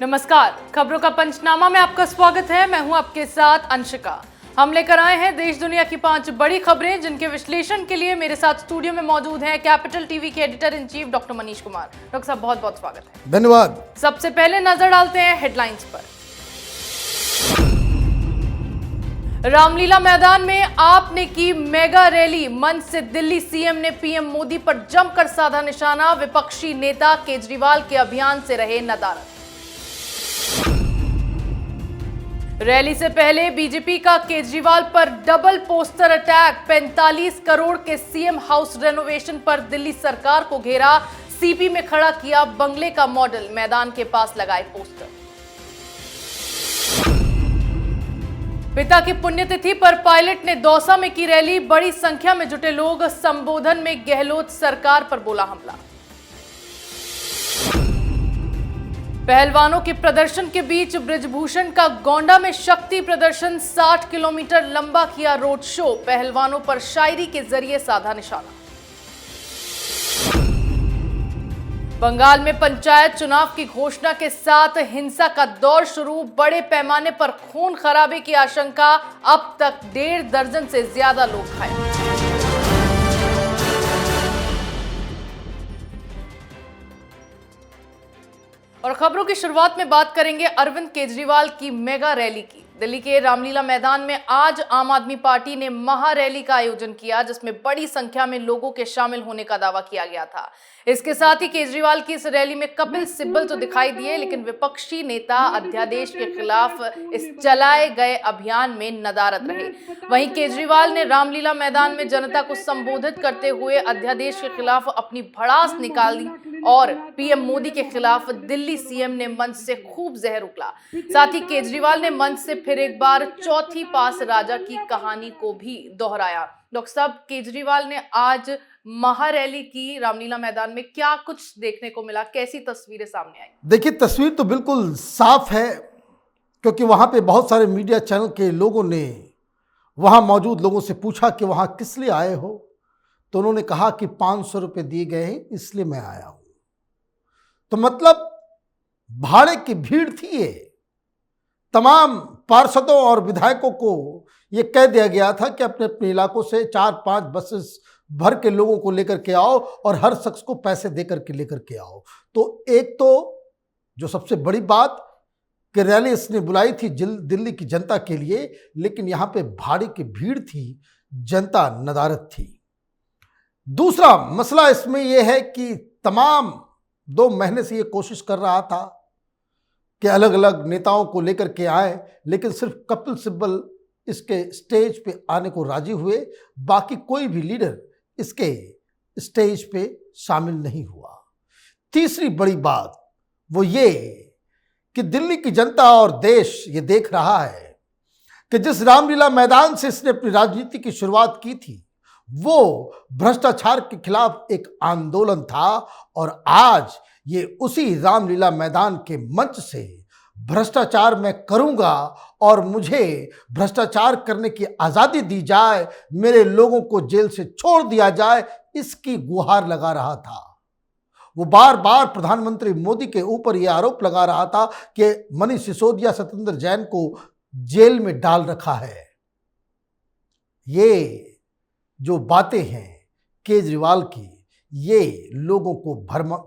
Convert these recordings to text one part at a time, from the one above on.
नमस्कार, खबरों का पंचनामा में आपका स्वागत है। मैं हूं आपके साथ अंशिका। हम लेकर आए हैं देश दुनिया की 5 बड़ी खबरें, जिनके विश्लेषण के लिए मेरे साथ स्टूडियो में मौजूद हैं कैपिटल टीवी के editor in chief doctor Manish Kumar. Doctor साहब, बहुत बहुत स्वागत है। धन्यवाद। सबसे पहले नजर डालते हैं हेडलाइंस पर। रामलीला मैदान में आपने की मेगा रैली, मंच से दिल्ली सीएम ने पीएम मोदी पर जमकर साधा निशाना। विपक्षी नेता केजरीवाल के अभियान से रहे नदारद। रैली से पहले बीजेपी का केजरीवाल पर डबल पोस्टर अटैक। 45 करोड़ के सीएम हाउस रेनोवेशन पर दिल्ली सरकार को घेरा। सीपी में खड़ा किया बंगले का मॉडल, मैदान के पास लगाए पोस्टर। पिता की पुण्यतिथि पर पायलट ने दौसा में की रैली। बड़ी संख्या में जुटे लोग। संबोधन में गहलोत सरकार पर बोला हमला। पहलवानों के प्रदर्शन के बीच ब्रिजभूषण का गोंडा में शक्ति प्रदर्शन। 60 किलोमीटर लंबा किया रोड शो। पहलवानों पर शायरी के जरिए साधा निशाना। बंगाल में पंचायत चुनाव की घोषणा के साथ हिंसा का दौर शुरू। बड़े पैमाने पर खून खराबे की आशंका। अब तक 1.5 दर्जन से ज्यादा लोग घायल। और खबरों की शुरुआत में बात करेंगे अरविंद केजरीवाल की मेगा रैली की। दिल्ली के रामलीला मैदान में आज आम आदमी पार्टी ने महा रैली का आयोजन किया, जिसमें बड़ी संख्या में लोगों के शामिल होने का दावा किया गया था। इसके साथ ही केजरीवाल की इस रैली में कपिल सिब्बल तो दिखाई दिए, लेकिन विपक्षी नेता अध्यादेश के खिलाफ इस चलाए गए अभियान में नदारद रहे। वहीं केजरीवाल ने रामलीला मैदान में जनता को संबोधित करते हुए अध्यादेश के खिलाफ अपनी भड़ास निकाली और पीएम मोदी के खिलाफ दिल्ली सीएम ने मंच से खूब जहर उगला। साथ ही केजरीवाल ने मंच से फिर एक बार चौथी पास राजा की कहानी को भी दोहराया। डॉक्टर साहब, केजरीवाल ने आज महारैली की रामलीला मैदान में, क्या कुछ देखने को मिला? कैसी तस्वीरें सामने आई? देखिए, तस्वीर तो बिल्कुल साफ है, क्योंकि वहां पे बहुत सारे मीडिया चैनल के लोगों ने वहां मौजूद लोगों से पूछा कि वहां किस लिए आए हो, तो उन्होंने कहा कि 500 रुपये दिए गए हैं, इसलिए मैं आया हूं। तो मतलब भाड़े की भीड़ थी ये। तमाम पार्षदों और विधायकों को ये कह दिया गया था कि अपने अपने इलाकों से 4-5 बसेस भर के लोगों को लेकर के आओ और हर शख्स को पैसे देकर के लेकर के आओ। तो एक तो जो सबसे बड़ी बात कि रैली इसने बुलाई थी दिल्ली की जनता के लिए, लेकिन यहां पे भाड़े की भीड़ थी, जनता नदारद थी। दूसरा मसला इसमें यह है कि तमाम 2 महीने से ये कोशिश कर रहा था कि अलग अलग नेताओं को लेकर के आए, लेकिन सिर्फ कपिल सिब्बल इसके स्टेज पे आने को राजी हुए। बाकी कोई भी लीडर इसके स्टेज पे शामिल नहीं हुआ। तीसरी बड़ी बात वो ये कि दिल्ली की जनता और देश ये देख रहा है कि जिस रामलीला मैदान से इसने अपनी राजनीति की शुरुआत की थी, वो भ्रष्टाचार के खिलाफ एक आंदोलन था, और आज ये उसी रामलीला मैदान के मंच से भ्रष्टाचार मैं करूंगा और मुझे भ्रष्टाचार करने की आज़ादी दी जाए, मेरे लोगों को जेल से छोड़ दिया जाए, इसकी गुहार लगा रहा था। वो बार बार प्रधानमंत्री मोदी के ऊपर यह आरोप लगा रहा था कि मनीष सिसोदिया, सत्येंद्र जैन को जेल में डाल रखा है। ये जो बातें हैं केजरीवाल की, ये लोगों को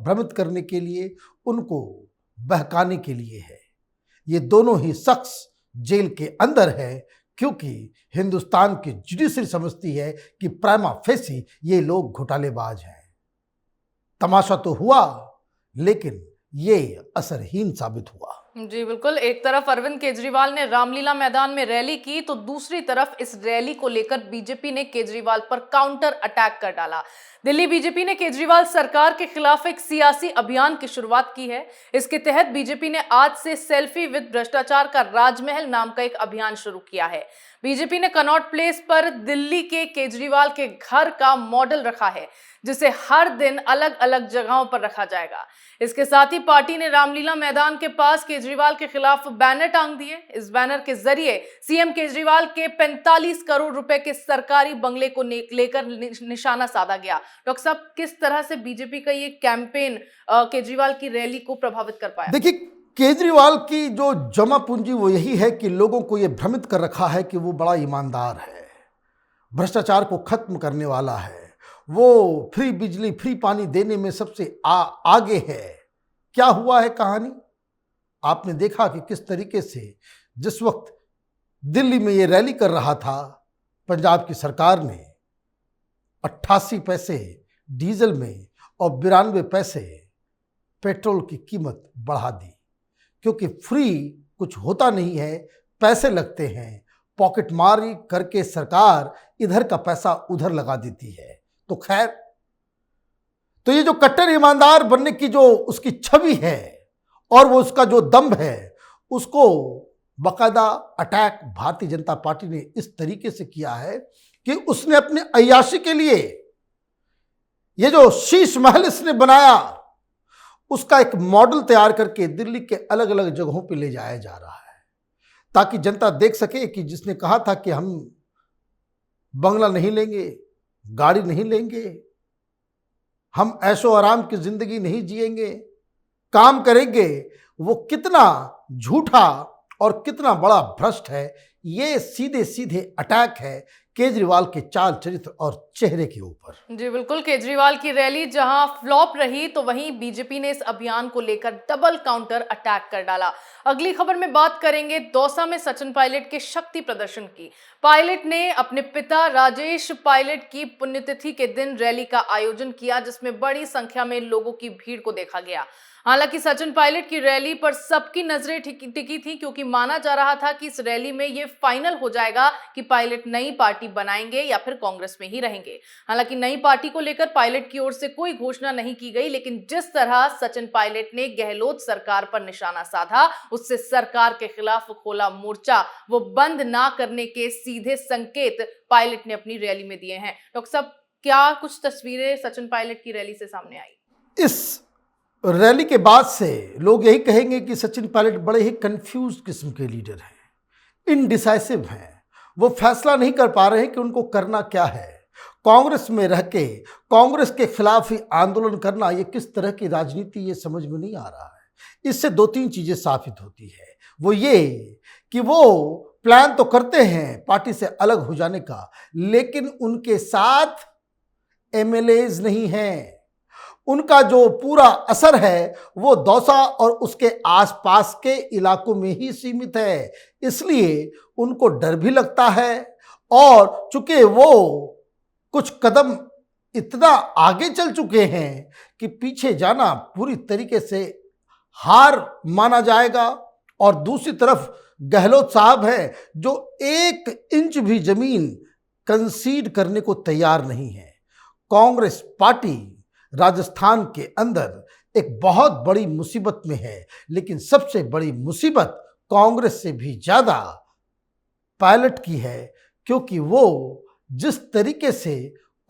भ्रमित करने के लिए, उनको बहकाने के लिए है। ये दोनों ही शख्स जेल के अंदर है, क्योंकि हिंदुस्तान की जुडिशरी समझती है कि प्राइमा फेसी ये लोग घोटालेबाज हैं। तमाशा तो हुआ, लेकिन ये असरहीन साबित हुआ। जी बिल्कुल, एक तरफ अरविंद केजरीवाल ने रामलीला मैदान में रैली की, तो दूसरी तरफ इस रैली को लेकर बीजेपी ने केजरीवाल पर काउंटर अटैक कर डाला। दिल्ली बीजेपी ने केजरीवाल सरकार के खिलाफ एक सियासी अभियान की शुरुआत की है। इसके तहत बीजेपी ने आज से सेल्फी विद भ्रष्टाचार का राजमहल नाम का एक अभियान शुरू किया है। बीजेपी ने कनॉट प्लेस पर दिल्ली के केजरीवाल के घर का मॉडल रखा है, जिसे हर दिन अलग अलग जगहों पर रखा जाएगा। इसके साथ ही पार्टी ने रामलीला मैदान के पास केजरीवाल के खिलाफ बैनर टांग दिए। इस बैनर के जरिए सीएम केजरीवाल के 45 करोड़ रुपए के सरकारी बंगले को लेकर निशाना साधा गया। डॉक्टर साहब, किस तरह से बीजेपी का ये कैंपेन केजरीवाल की रैली को प्रभावित कर पाया? देखिए, केजरीवाल की जो जमा पूंजी वो यही है कि लोगों को ये भ्रमित कर रखा है कि वो बड़ा ईमानदार है, भ्रष्टाचार को खत्म करने वाला है, वो फ्री बिजली फ्री पानी देने में सबसे आगे है। क्या हुआ है कहानी? आपने देखा कि किस तरीके से जिस वक्त दिल्ली में ये रैली कर रहा था, पंजाब की सरकार ने 88 पैसे डीजल में और 92 पैसे पेट्रोल की कीमत बढ़ा दी, क्योंकि फ्री कुछ होता नहीं है, पैसे लगते हैं। पॉकेट मारी करके सरकार इधर का पैसा उधर लगा देती है। तो खैर, तो ये जो कट्टर ईमानदार बनने की जो उसकी छवि है और वो उसका जो दम्भ है, उसको बाकायदा अटैक भारतीय जनता पार्टी ने इस तरीके से किया है कि उसने अपने अय्याशी के लिए ये जो शीश महल इसने बनाया, उसका एक मॉडल तैयार करके दिल्ली के अलग अलग जगहों पे ले जाया जा रहा है, ताकि जनता देख सके कि जिसने कहा था कि हम बंगला नहीं लेंगे, गाड़ी नहीं लेंगे, हम ऐशो आराम की जिंदगी नहीं जिएंगे, काम करेंगे, वो कितना झूठा और कितना बड़ा भ्रष्ट है। ये सीधे सीधे अटैक है केजरीवाल के चाल चरित्र और चेहरे के ऊपर। जी बिल्कुल, केजरीवाल की रैली जहां फ्लॉप रही तो वहीं बीजेपी ने इस अभियान को लेकर डबल काउंटर अटैक कर डाला। अगली खबर में बात करेंगे दौसा में सचिन पायलट के शक्ति प्रदर्शन की। पायलट ने अपने पिता राजेश पायलट की पुण्यतिथि के दिन रैली का आयोजन किया, जिसमें बड़ी संख्या में लोगों की भीड़ को देखा गया। हालांकि सचिन पायलट की रैली पर सबकी नजरें टिकी थी, क्योंकि माना जा रहा था कि इस रैली में यह फाइनल हो जाएगा कि पायलट नई पार्टी बनाएंगे या फिर कांग्रेस में ही रहेंगे। हालांकि नई पार्टी को लेकर पायलट की ओर से कोई घोषणा नहीं की गई, लेकिन जिस तरह सचिन पायलट ने गहलोत सरकार पर निशाना साधा, उससे सरकार के खिलाफ खोला मोर्चा, वो बंद ना करने के सीधे संकेत पायलट ने अपनी रैली में दिए हैं। डॉक्टर साहब, क्या कुछ तस्वीरें सचिन पायलट की रैली से सामने आई? इस रैली के बाद से लोग यही कहेंगे कि सचिन पायलट बड़े ही कंफ्यूज किस्म के लीडर हैं, इनडिसाइसिव हैं, वो फैसला नहीं कर पा रहे हैं कि उनको करना क्या है। कांग्रेस में रह के कांग्रेस के खिलाफ ही आंदोलन करना, ये किस तरह की राजनीति, ये समझ में नहीं आ रहा है। इससे दो तीन चीजें साबित होती है। वो ये कि वो प्लान तो करते हैं पार्टी से अलग हो जाने का, लेकिन उनके साथ एमएलएज नहीं हैं। उनका जो पूरा असर है वो दौसा और उसके आसपास के इलाकों में ही सीमित है, इसलिए उनको डर भी लगता है। और चूंकि वो कुछ कदम इतना आगे चल चुके हैं कि पीछे जाना पूरी तरीके से हार माना जाएगा। और दूसरी तरफ गहलोत साहब है जो 1 इंच भी जमीन कंसीड करने को तैयार नहीं है। कांग्रेस पार्टी राजस्थान के अंदर एक बहुत बड़ी मुसीबत में है, लेकिन सबसे बड़ी मुसीबत कांग्रेस से भी ज्यादा पायलट की है, क्योंकि वो जिस तरीके से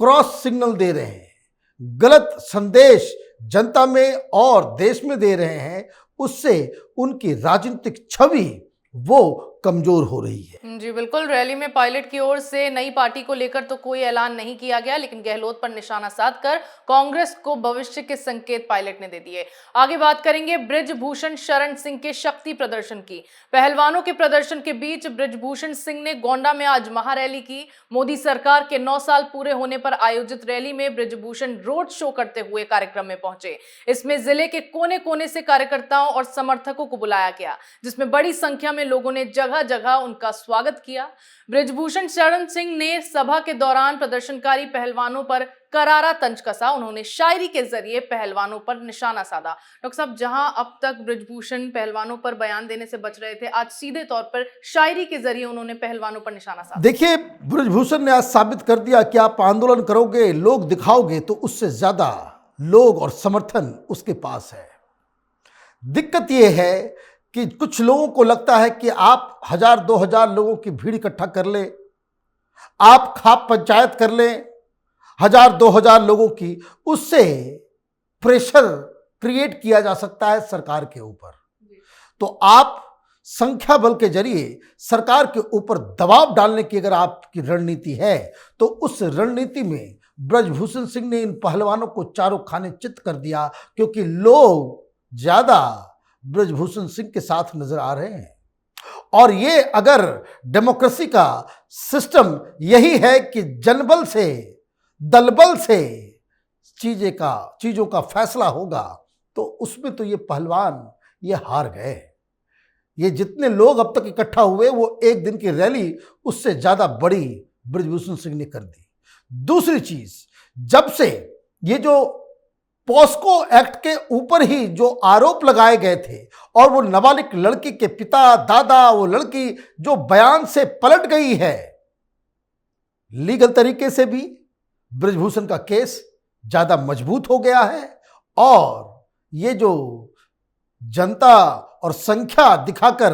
क्रॉस सिग्नल दे रहे हैं, गलत संदेश जनता में और देश में दे रहे हैं, उससे उनकी राजनीतिक छवि वो कमजोर हो रही है। जी बिल्कुल, रैली में पायलट की ओर से नई पार्टी को लेकर तो कोई ऐलान नहीं किया गया, लेकिन गहलोत पर निशाना साधकर कांग्रेस को भविष्य के संकेत पायलट ने दे दिए। आगे बात करेंगे बृजभूषण शरण सिंह के शक्ति प्रदर्शन की। पहलवानों के प्रदर्शन के बीच बृजभूषण सिंह ने गोंडा में आज महारैली की। मोदी सरकार के 9 साल पूरे होने पर आयोजित रैली में बृजभूषण रोड शो करते हुए कार्यक्रम में पहुंचे। इसमें जिले के कोने कोने से कार्यकर्ताओं और समर्थकों को बुलाया गया, जिसमें बड़ी संख्या में लोगों ने जगह जगह उनका स्वागत किया। बृजभूषण शरण सिंह ने सभा के दौरान प्रदर्शनकारी पहलवानों पर करारा तंज कसा। उन्होंने शायरी के जरिए पहलवानों पर निशाना साधा। डॉक्टर साहब, जहां अब तक बृजभूषण पहलवानों पर बयान देने से बच रहे थे, आज सीधे तौर पर शायरी के जरिए उन्होंने पहलवानों पर निशाना साधा। देखिए, बृजभूषण ने आज साबित कर दिया कि आप आंदोलन करोगे, लोग दिखाओगे, तो उससे ज्यादा लोग और समर्थन उसके पास है। दिक्कत यह है कि कुछ लोगों को लगता है कि आप 1000-2000 लोगों की भीड़ इकट्ठा कर ले, आप खाप पंचायत कर लें 1000-2000 लोगों की, उससे प्रेशर क्रिएट किया जा सकता है सरकार के ऊपर। तो आप संख्या बल के जरिए सरकार के ऊपर दबाव डालने की अगर आपकी रणनीति है, तो उस रणनीति में बृजभूषण सिंह ने इन पहलवानों को चारों खाने चित कर दिया, क्योंकि लोग ज्यादा ब्रजभूषण सिंह के साथ नजर आ रहे हैं। और ये अगर डेमोक्रेसी का सिस्टम यही है कि जनबल से, दलबल से चीजों का फैसला होगा, तो उसमें तो ये पहलवान ये हार गए। ये जितने लोग अब तक इकट्ठा हुए वो एक दिन की रैली उससे ज्यादा बड़ी ब्रजभूषण सिंह ने कर दी। दूसरी चीज, जब से ये जो पॉस्को एक्ट के ऊपर ही जो आरोप लगाए गए थे और वो नाबालिग लड़की के पिता, दादा, वो लड़की जो बयान से पलट गई है, लीगल तरीके से भी ब्रजभूषण का केस ज्यादा मजबूत हो गया है। और ये जो जनता और संख्या दिखाकर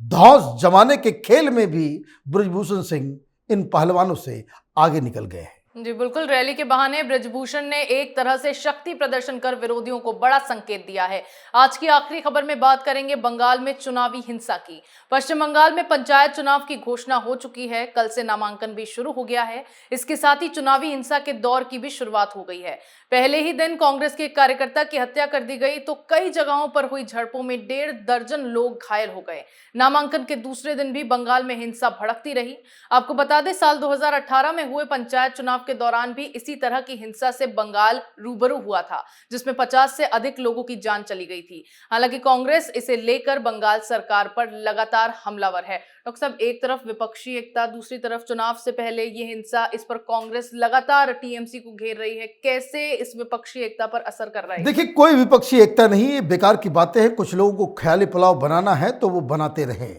धौंस जमाने के खेल में भी ब्रजभूषण सिंह इन पहलवानों से आगे निकल गए हैं। जी बिल्कुल, रैली के बहाने ब्रजभूषण ने एक तरह से शक्ति प्रदर्शन कर विरोधियों को बड़ा संकेत दिया है। आज की आखिरी खबर में बात करेंगे बंगाल में चुनावी हिंसा की। पश्चिम बंगाल में पंचायत चुनाव की घोषणा हो चुकी है, कल से नामांकन भी शुरू हो गया है। इसके साथ ही चुनावी हिंसा के दौर की भी शुरुआत हो गई है। पहले ही दिन कांग्रेस के एक कार्यकर्ता की हत्या कर दी गई, तो कई जगहों पर हुई झड़पों में 1.5 दर्जन लोग घायल हो गए। नामांकन के दूसरे दिन भी बंगाल में हिंसा भड़कती रही। आपको बता दें, साल 2018 में हुए पंचायत चुनाव के दौरान भी इसी तरह की हिंसा से बंगाल रूबरू हुआ था, जिसमें 50 से अधिक लोगों की जान चली गई थी। हालांकि कांग्रेस इसे लेकर बंगाल सरकार पर लगातार हमलावर है। डॉक्टर साहब, एक तरफ विपक्षी एकता, दूसरी तरफ चुनाव से पहले ये हिंसा, इस पर कांग्रेस लगातार टीएमसी को घेर रही है। कैसे इस विपक्षी एकता पर असर कर रहा है? देखिए, कोई विपक्षी एकता नहीं, ये बेकार की बातें हैं। कुछ लोगों को ख्याली पुलाव बनाना है तो वो बनाते रहे,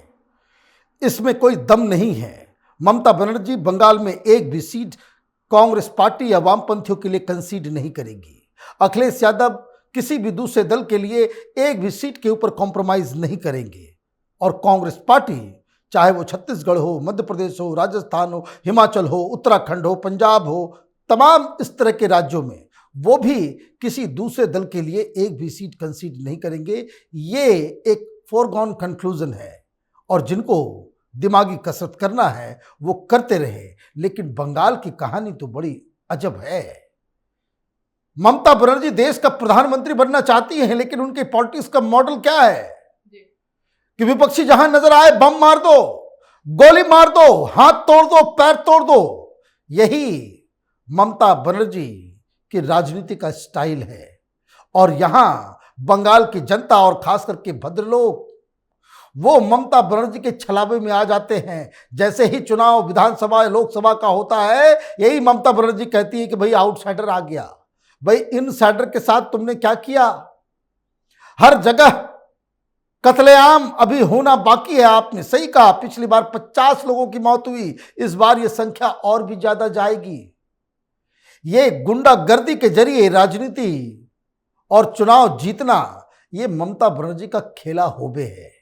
इसमें कोई दम नहीं है। ममता बनर्जी बंगाल में एक भी सीट कांग्रेस पार्टी या वामपंथियों के लिए कंसीड नहीं करेगी। अखिलेश यादव किसी भी दूसरे दल के लिए एक भी सीट के ऊपर कॉम्प्रोमाइज नहीं करेंगे। और कांग्रेस पार्टी, चाहे वो छत्तीसगढ़ हो, मध्य प्रदेश हो, राजस्थान हो, हिमाचल हो, उत्तराखंड हो, पंजाब हो, तमाम इस तरह के राज्यों में वो भी किसी दूसरे दल के लिए एक भी सीट कंसीड नहीं करेंगे। ये एक फोरगॉन कंक्लूजन है, और जिनको दिमागी कसरत करना है वो करते रहे। लेकिन बंगाल की कहानी तो बड़ी अजब है। ममता बनर्जी देश का प्रधानमंत्री बनना चाहती हैं, लेकिन उनके पॉलिटिक्स का मॉडल क्या है कि विपक्षी जहां नजर आए बम मार दो, गोली मार दो, हाथ तोड़ दो, पैर तोड़ दो। यही ममता बनर्जी की राजनीति का स्टाइल है। और यहां बंगाल की जनता और खास करके भद्रलोक वो ममता बनर्जी के छलावे में आ जाते हैं। जैसे ही चुनाव विधानसभा लोकसभा का होता है, यही ममता बनर्जी कहती है कि भाई आउटसाइडर आ गया। भाई इनसाइडर के साथ तुमने क्या किया? हर जगह कत्लेआम अभी होना बाकी है। आपने सही कहा, पिछली बार 50 लोगों की मौत हुई, इस बार यह संख्या और भी ज्यादा जाएगी। ये गुंडागर्दी के जरिए राजनीति और चुनाव जीतना, ये ममता बनर्जी का खेला होबे है।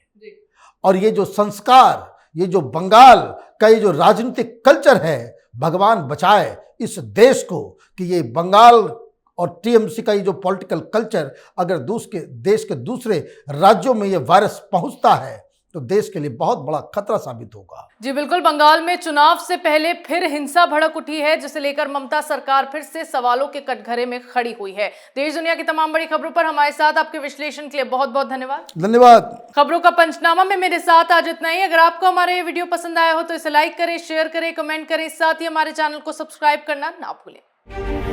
और ये जो संस्कार, ये जो बंगाल का ये जो राजनीतिक कल्चर है, भगवान बचाए इस देश को कि ये बंगाल और टीएमसी का ये जो पॉलिटिकल कल्चर अगर देश के दूसरे राज्यों में ये वायरस पहुंचता है तो देश के लिए बहुत बड़ा खतरा साबित होगा। जी बिल्कुल, बंगाल में चुनाव से पहले फिर हिंसा भड़क उठी है, जिसे लेकर ममता सरकार फिर से सवालों के कटघरे में खड़ी हुई है। देश दुनिया की तमाम बड़ी खबरों पर हमारे साथ आपके विश्लेषण के लिए बहुत बहुत धन्यवाद। धन्यवाद। खबरों का पंचनामा में मेरे साथ आज इतना ही। अगर आपको हमारा ये वीडियो पसंद आया हो तो इसे लाइक करें, शेयर करें, कमेंट करें, साथ ही हमारे चैनल को सब्सक्राइब करना ना भूलें।